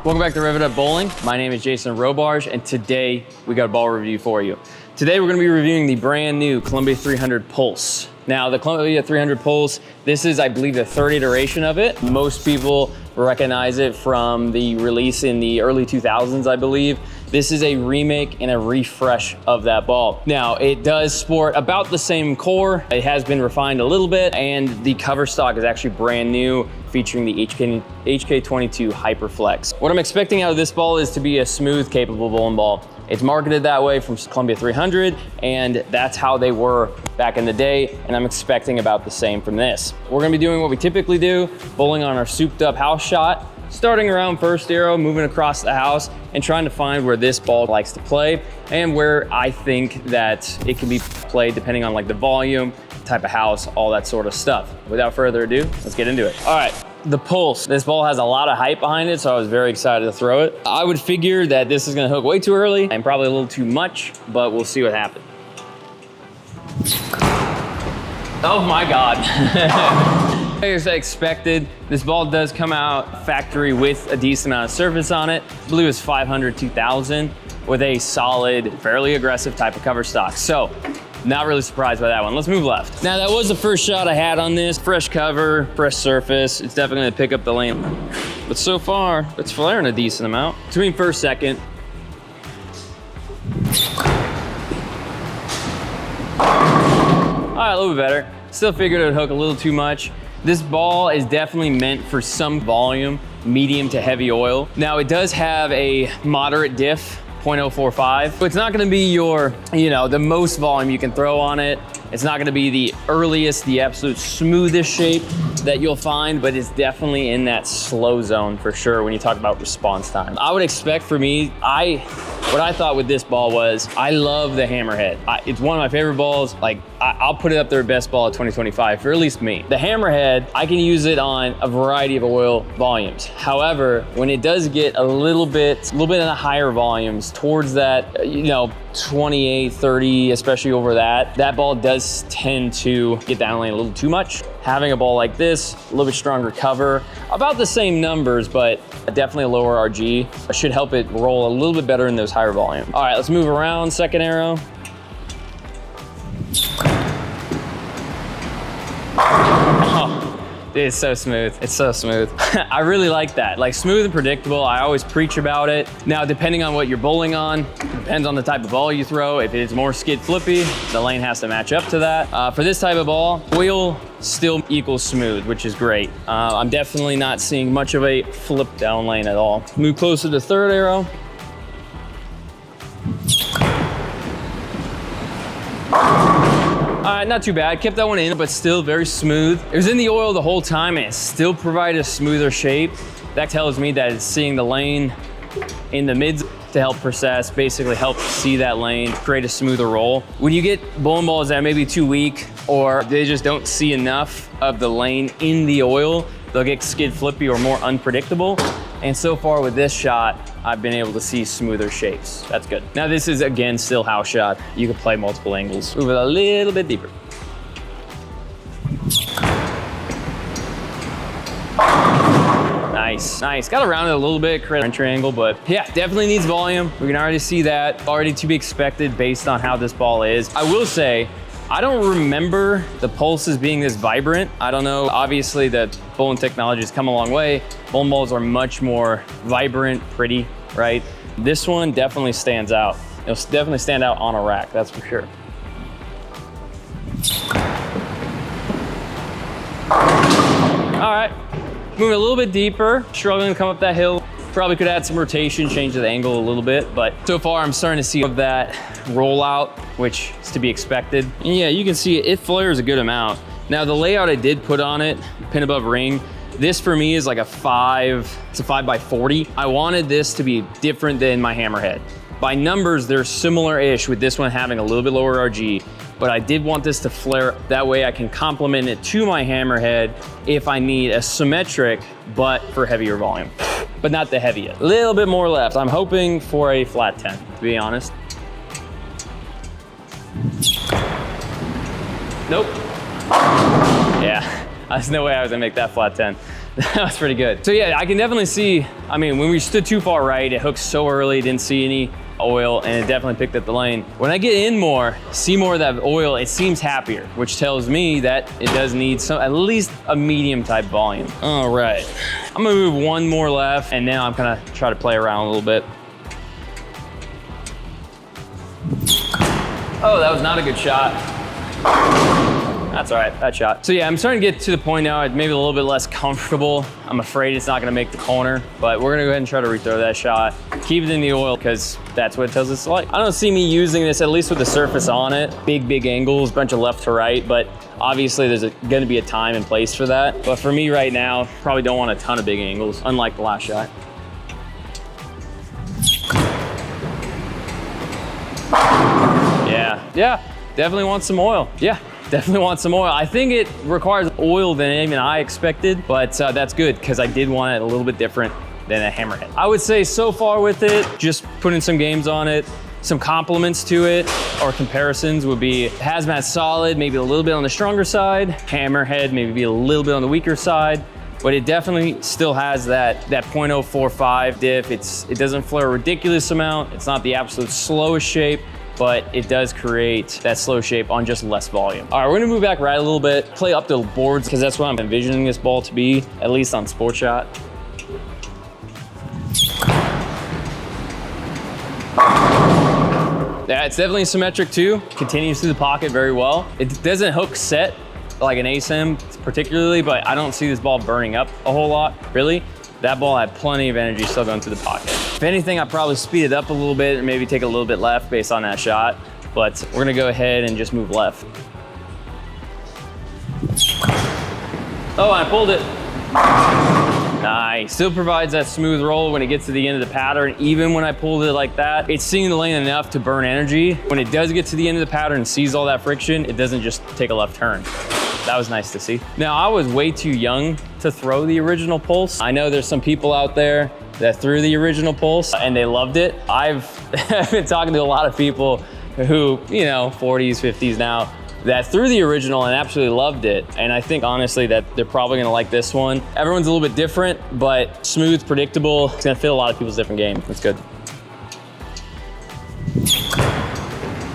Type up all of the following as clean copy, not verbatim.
Welcome back to Rev It Up Bowling. My name is Jason Robarge, and today we got a ball review for you. Today we're gonna be reviewing the brand new Columbia 300 Pulse. Now the Columbia 300 Pulse, this is, I believe, the third iteration of it. Most people recognize it from the release in the early 2000s, I believe. This is a remake and a refresh of that ball. Now, it does sport about the same core. It has been refined a little bit, and the cover stock is actually brand new, featuring the HK22 Hyperflex. What I'm expecting out of this ball is to be a smooth, capable bowling ball. It's marketed that way from Columbia 300, and that's how they were back in the day, and I'm expecting about the same from this. We're gonna be doing what we typically do, bowling on our souped up house shot, starting around first arrow, moving across the house, and trying to find where this ball likes to play, and where I think that it can be played depending on like the volume, type of house, all that sort of stuff. Without further ado, let's get into it. All right. The Pulse, this ball has a lot of hype behind it, so I was very excited to throw it. I would figure that this is gonna hook way too early and probably a little too much, but we'll see what happens. Oh my God. As I expected, this ball does come out factory with a decent amount of surface on it. I believe it's 500, 2000 with a solid, fairly aggressive type of cover stock. So, not really surprised by that one. Let's move left. Now that was the first shot I had on this. Fresh cover, fresh surface. It's definitely gonna pick up the lane. But so far, it's flaring a decent amount. Between first, second. All right, a little bit better. Still figured it would hook a little too much. This ball is definitely meant for some volume, medium to heavy oil. Now it does have a moderate diff, 0.045. It's not gonna be your, the most volume you can throw on it. It's not gonna be the earliest, the absolute smoothest shape that you'll find, but it's definitely in that slow zone for sure when you talk about response time. I would expect for me, what I thought with this ball was, I love the hammerhead. It's one of my favorite balls. Like, I'll put it up there best ball of 2025 for at least me. The hammerhead, I can use it on a variety of oil volumes. However, when it does get a little bit in the higher volumes towards that, 28, 30, especially over that ball does tend to get down lane a little too much. Having a ball like this, a little bit stronger cover, about the same numbers, but definitely a lower RG, should help it roll a little bit better in those higher volume. All right, let's move around, second arrow. It's so smooth. It's so smooth. I really like that. Like, smooth and predictable. I always preach about it. Now, depending on what you're bowling on, depends on the type of ball you throw. If it's more skid flippy, the lane has to match up to that. For this type of ball, oil still equals smooth, which is great. I'm definitely not seeing much of a flip down lane at all. Move closer to third arrow. Not too bad, kept that one in, but still very smooth. It was in the oil the whole time and it still provided a smoother shape. That tells me that it's seeing the lane in the mids to help process, basically help see that lane, create a smoother roll. When you get bowling balls that may be too weak or they just don't see enough of the lane in the oil, they'll get skid flippy or more unpredictable. And so far with this shot, I've been able to see smoother shapes. That's good. Now this is, again, still house shot. You can play multiple angles. Move it a little bit deeper. Nice, nice. Got around it a little bit, create an entry angle, but yeah, definitely needs volume. We can already see that. Already to be expected based on how this ball is. I will say, I don't remember the pulses being this vibrant. I don't know, obviously the bowling technology has come a long way. Bowling balls are much more vibrant, pretty, right? This one definitely stands out. It'll definitely stand out on a rack, that's for sure. All right, moving a little bit deeper, struggling to come up that hill. Probably could add some rotation, change the angle a little bit, but so far I'm starting to see of that rollout, which is to be expected. And yeah, you can see it flares a good amount. Now the layout I did put on it, pin above ring, this for me is like it's a 5x40. I wanted this to be different than my hammerhead. By numbers, they're similar-ish with this one having a little bit lower RG, but I did want this to flare. That way I can complement it to my hammerhead if I need a symmetric, but for heavier volume. But not the heaviest. A little bit more left. I'm hoping for a flat 10, to be honest. Nope. Yeah, there's no way I was gonna make that flat 10. That was pretty good. So yeah, I can definitely see, I mean, when we stood too far right, it hooked so early, didn't see any oil, and it definitely picked up the lane. When I get in more, see more of that oil, it seems happier, which tells me that it does need some, at least a medium type volume. All right, I'm gonna move one more left, and now I'm gonna try to play around a little bit. Oh, that was not a good shot. That's all right, that shot. So yeah, I'm starting to get to the point now, maybe a little bit less comfortable. I'm afraid it's not gonna make the corner, but we're gonna go ahead and try to rethrow that shot. Keep it in the oil, because that's what it tells us to like. I don't see me using this, at least with the surface on it. Big angles, bunch of left to right, but obviously there's gonna be a time and place for that. But for me right now, probably don't want a ton of big angles, unlike the last shot. Yeah, definitely want some oil. Yeah. Definitely want some oil. I think it requires oil than even I expected, but that's good because I did want it a little bit different than a hammerhead. I would say so far with it, just putting some games on it, some compliments to it or comparisons would be hazmat solid, maybe a little bit on the stronger side, hammerhead maybe be a little bit on the weaker side, but it definitely still has that 0.045 diff. It doesn't flare a ridiculous amount. It's not the absolute slowest shape, but it does create that slow shape on just less volume. All right, we're gonna move back right a little bit, play up the boards, because that's what I'm envisioning this ball to be, at least on Sport Shot. Yeah, it's definitely symmetric too. Continues through the pocket very well. It doesn't hook set like an ASIM particularly, but I don't see this ball burning up a whole lot, really. That ball had plenty of energy still going through the pocket. If anything, I'd probably speed it up a little bit and maybe take a little bit left based on that shot, but we're gonna go ahead and just move left. Oh, I pulled it. Nice. Still provides that smooth roll when it gets to the end of the pattern. Even when I pulled it like that, it's seeing the lane enough to burn energy. When it does get to the end of the pattern and sees all that friction, it doesn't just take a left turn. That was nice to see. Now, I was way too young to throw the original Pulse. I know there's some people out there that threw the original Pulse and they loved it. I've been talking to a lot of people who, 40s, 50s now, that threw the original and absolutely loved it. And I think honestly that they're probably gonna like this one. Everyone's a little bit different, but smooth, predictable. It's gonna fit a lot of people's different game. That's good.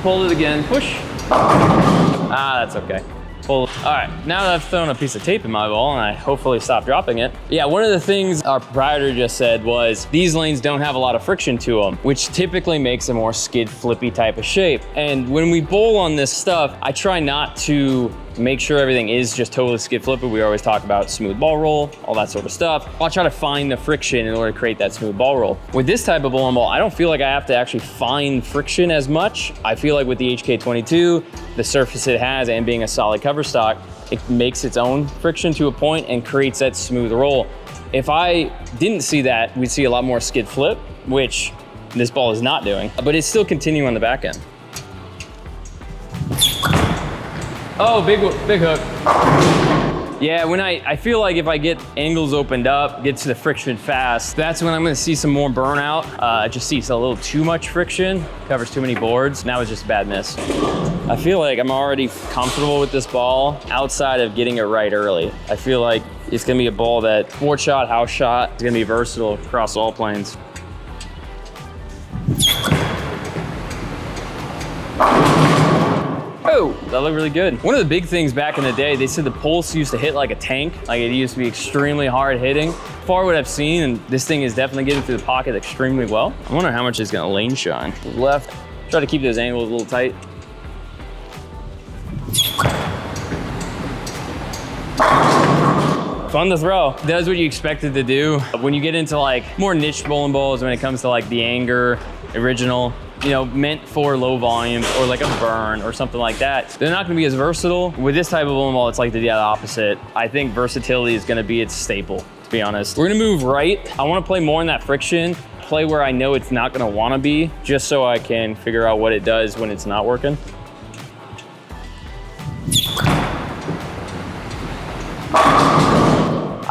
Pull it again, push. Ah, that's okay. All right, now that I've thrown a piece of tape in my ball and I hopefully stop dropping it. Yeah, one of the things our proprietor just said was these lanes don't have a lot of friction to them, which typically makes a more skid flippy type of shape. And when we bowl on this stuff, I try not to make sure everything is just totally skid flippy. We always talk about smooth ball roll, all that sort of stuff. I'll try to find the friction in order to create that smooth ball roll. With this type of bowling ball, I don't feel like I have to actually find friction as much. I feel like with the HK22, the surface it has and being a solid cover stock, it makes its own friction to a point and creates that smooth roll. If I didn't see that, we'd see a lot more skid flip, which this ball is not doing, but it's still continuing on the back end. Oh, big hook. Yeah, when I feel like if I get angles opened up, get to the friction fast, that's when I'm gonna see some more burnout. I just see a little too much friction, covers too many boards. Now it's just a bad miss. I feel like I'm already comfortable with this ball outside of getting it right early. I feel like it's gonna be a ball that sport shot, house shot, is gonna be versatile across all planes. Oh, that looked really good. One of the big things back in the day, they said the Pulse used to hit like a tank. Like it used to be extremely hard hitting. Far what I've seen, and this thing is definitely getting through the pocket extremely well. I wonder how much it's gonna lane shine. Left, try to keep those angles a little tight. Fun to throw. Does what you expect it to do. When you get into like more niche bowling balls, when it comes to like the Anger original, meant for low volumes or like a burn or something like that, they're not gonna be as versatile. With this type of bowling ball, it's like the opposite. I think versatility is gonna be its staple, to be honest. We're gonna move right. I wanna play more in that friction, play where I know it's not gonna wanna be, just so I can figure out what it does when it's not working.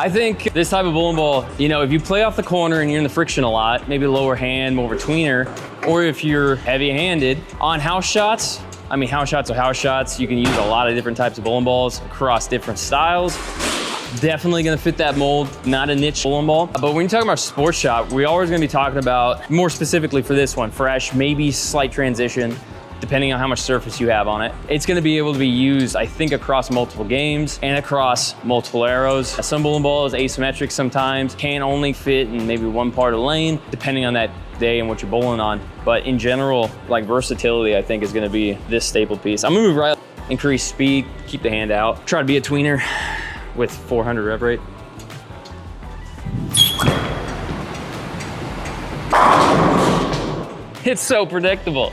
I think this type of bowling ball, if you play off the corner and you're in the friction a lot, maybe lower hand, more of a tweener, or if you're heavy-handed on house shots, house shots are house shots. You can use a lot of different types of bowling balls across different styles. Definitely gonna fit that mold, not a niche bowling ball. But when you're talking about sports shop, we're always gonna be talking about, more specifically for this one, fresh, maybe slight transition, depending on how much surface you have on it. It's gonna be able to be used, I think, across multiple games and across multiple arrows. Some bowling ball is asymmetric sometimes, can only fit in maybe one part of the lane, depending on that day and what you're bowling on. But in general, like versatility, I think is gonna be this staple piece. I'm gonna move right, increase speed, keep the hand out. Try to be a tweener with 400 rev rate. It's so predictable.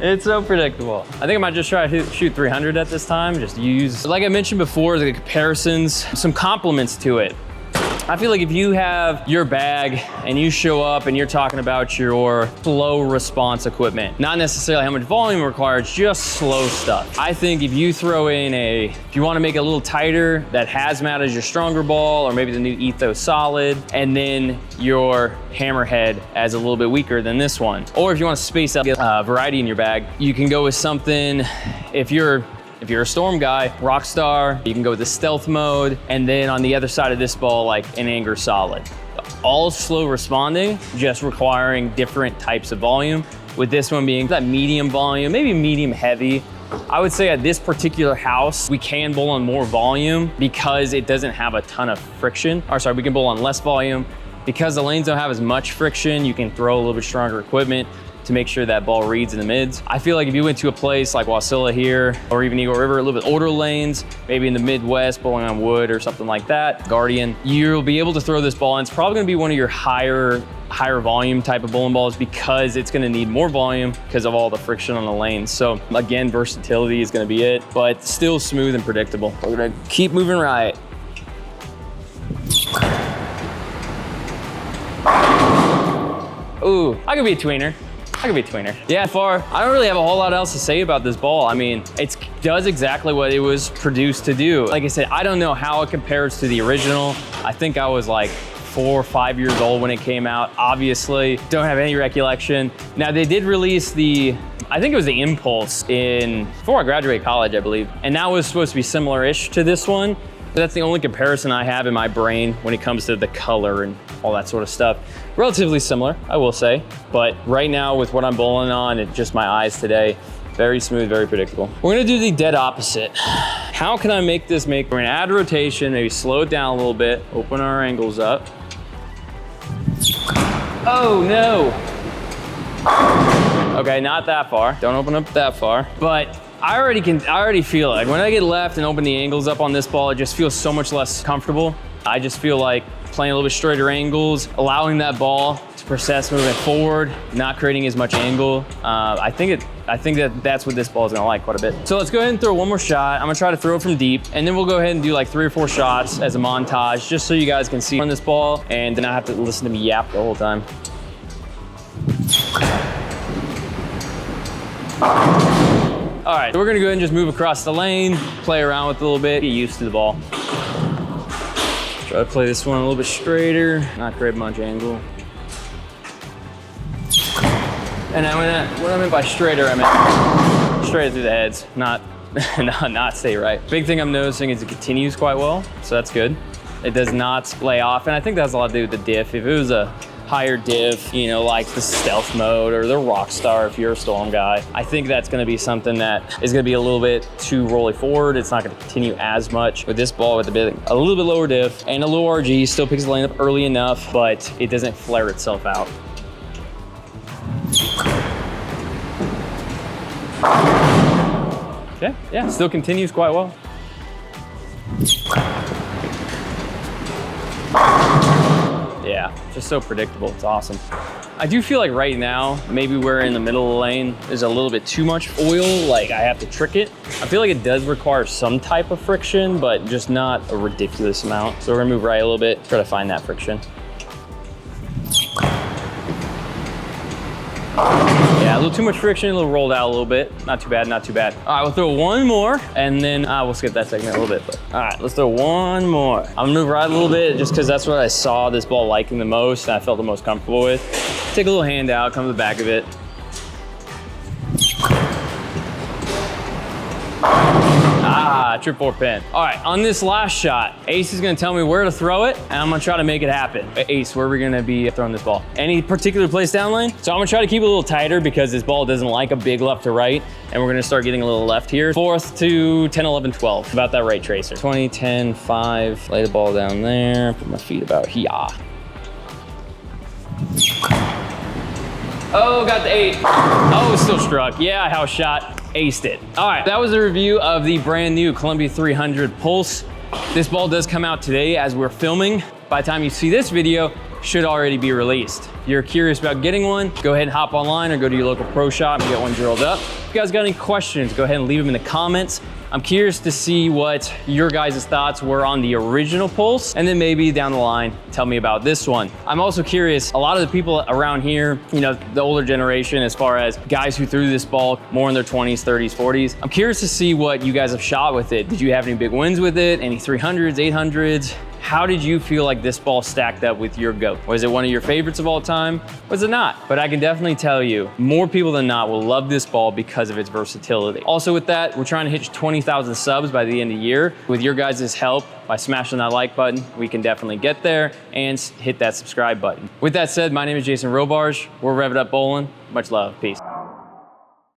It's so predictable. I think I might just try to shoot 300 at this time. Just use, like I mentioned before, the comparisons, some compliments to it. I feel like if you have your bag and you show up and you're talking about your slow response equipment, not necessarily how much volume required, just slow stuff. I think if you throw in if you want to make it a little tighter, that hazmat is your stronger ball, or maybe the new Ethos Solid, and then your hammerhead as a little bit weaker than this one. Or if you want to space out variety in your bag, you can go with something, if you're a storm guy, Rockstar, you can go with the stealth mode, and then on the other side of this ball, like an Anger Solid. All slow responding, just requiring different types of volume. With this one being that medium volume, maybe medium heavy. I would say at this particular house, we can bowl on more volume because it doesn't have a ton of friction. Or sorry, we can bowl on less volume. Because the lanes don't have as much friction, you can throw a little bit stronger equipment to make sure that ball reads in the mids. I feel like if you went to a place like Wasilla here, or even Eagle River, a little bit older lanes, maybe in the Midwest, bowling on wood or something like that, Guardian, you'll be able to throw this ball, and it's probably gonna be one of your higher volume type of bowling balls because it's gonna need more volume because of all the friction on the lanes. So again, versatility is gonna be it, but still smooth and predictable. We're gonna keep moving right. Ooh, I could be a tweener. I could be a tweener. Yeah, I don't really have a whole lot else to say about this ball. I mean, it does exactly what it was produced to do. Like I said, I don't know how it compares to the original. I think I was like 4 or 5 years old when it came out. Obviously, don't have any recollection. Now, they did release I think it was the Impulse before I graduated college, I believe. And that was supposed to be similar-ish to this one. But that's the only comparison I have in my brain when it comes to the color and all that sort of stuff. Relatively similar, I will say. But right now with what I'm bowling on, it's just my eyes today, very smooth, very predictable. We're gonna do the dead opposite. How can I make this We're gonna add rotation, maybe slow it down a little bit, open our angles up. Oh no. Okay, not that far. Don't open up that far. But I already feel like when I get left and open the angles up on this ball, it just feels so much less comfortable. I just feel like playing a little bit straighter angles, allowing that ball to process moving forward, not creating as much angle. I think that's what this ball is gonna like quite a bit. So let's go ahead and throw one more shot. I'm gonna try to throw it from deep, and then we'll go ahead and do like 3 or 4 shots as a montage, just so you guys can see on this ball and then I have to listen to me yap the whole time. All right, so we're gonna go ahead and just move across the lane, play around with it a little bit, get used to the ball. Try to play this one a little bit straighter, not create much angle. And what I meant by straighter, I meant straight through the heads, not stay right. Big thing I'm noticing is it continues quite well, so that's good. It does not splay off, and I think that has a lot to do with the diff. If it was a higher diff, you know, like the stealth mode or the Rockstar if you're a storm guy, I think that's gonna be something that is gonna be a little bit too rolly forward. It's not gonna continue as much. With this ball with a little bit lower diff and a low RG, still picks the lane up early enough, but it doesn't flare itself out. Okay, yeah, still continues quite well. Yeah, just so predictable, it's awesome. I do feel like right now, maybe we're in the middle of the lane, there's a little bit too much oil, like I have to trick it. I feel like it does require some type of friction, but just not a ridiculous amount. So we're gonna move right a little bit, try to find that friction. Yeah, a little too much friction, a little rolled out a little bit. Not too bad, not too bad. All right, we'll throw one more, and then we'll skip that segment a little bit. But all right, let's throw one more. I'm gonna move right a little bit just because that's what I saw this ball liking the most and I felt the most comfortable with. Take a little hand out, come to the back of it. trip 4 pin. All right, on this last shot, Ace is gonna tell me where to throw it, and I'm gonna try to make it happen. Ace, where are we gonna be throwing this ball? Any particular place down lane? So I'm gonna try to keep it a little tighter because this ball doesn't like a big left to right, and we're gonna start getting a little left here. 4th to 10, 11, 12. About that right tracer. 20, 10, 5. Lay the ball down there. Put my feet about here. Oh, got the 8. Oh, still struck. Yeah, house shot. Aced it. All right, that was a review of the brand new Columbia 300 Pulse. This ball does come out today as we're filming. By the time you see this video, should already be released. If you're curious about getting one, go ahead and hop online or go to your local pro shop and get one drilled up. If you guys got any questions, go ahead and leave them in the comments. I'm curious to see what your guys' thoughts were on the original Pulse, and then maybe down the line, tell me about this one. I'm also curious, a lot of the people around here, you know, the older generation, as far as guys who threw this ball more in their 20s, 30s, 40s, I'm curious to see what you guys have shot with it. Did you have any big wins with it? Any 300s, 800s? How did you feel like this ball stacked up with your GOAT? Was it one of your favorites of all time? Was it not? But I can definitely tell you, more people than not will love this ball because of its versatility. Also with that, we're trying to hit 20,000 subs by the end of the year. With your guys' help, by smashing that like button, we can definitely get there, and hit that subscribe button. With that said, my name is Jason Robarge. We're Rev It Up Bowling. Much love, peace.